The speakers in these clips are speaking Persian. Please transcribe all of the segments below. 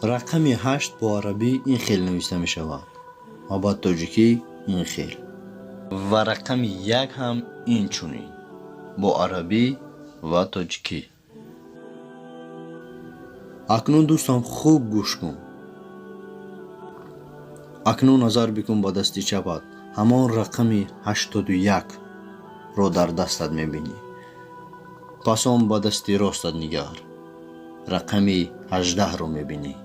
رقم 8 با عربی این خیل نوشته می شود و با تاجیکی این خیل. و رقم 1 هم این چونین با عربی و تاجیکی. اکنون دوستان خوب گوش کن. اکنون نظر بکن با دستی چپت همان رقم 81 رو در دستت میبینی. پس آن با دستی راستت نگر رقم 18 رو میبینی.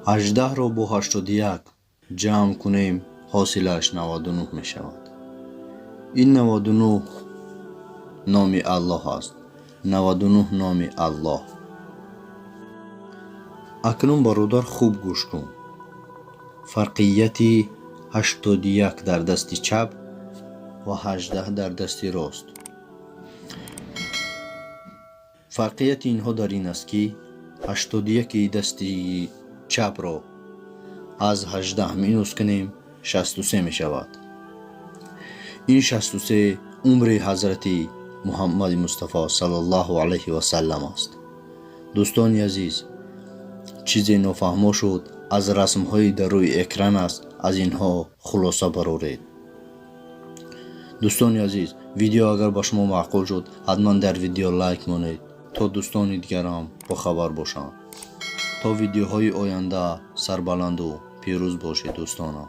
18 رو با 81 جمع کنیم حاصلش 99 میشود. این 99 نام الله است. 99 نام الله. اکنون برادر خوب گوش کن. فرقیت 81 در دستی چپ و 18 در دستی راست. فرقیت اینها در این است که 81 دستی چپ را از 18 مینوس کنیم 63 می شود. این 63 عمر حضرت محمد مصطفی صلی الله علیه و سلم است. دوستان عزیز، چیزی نفهمه شد از رسم های در روی اکران است، از اینها خلاصه برآورید. دوستان عزیز، ویدیو اگر با شما معقول شد حتما در ویدیو لایک کنید تا دوستان دیگر هم با خبر باشند. تا ویدیوهای آینده سربلند و پیروز باشید دوستان.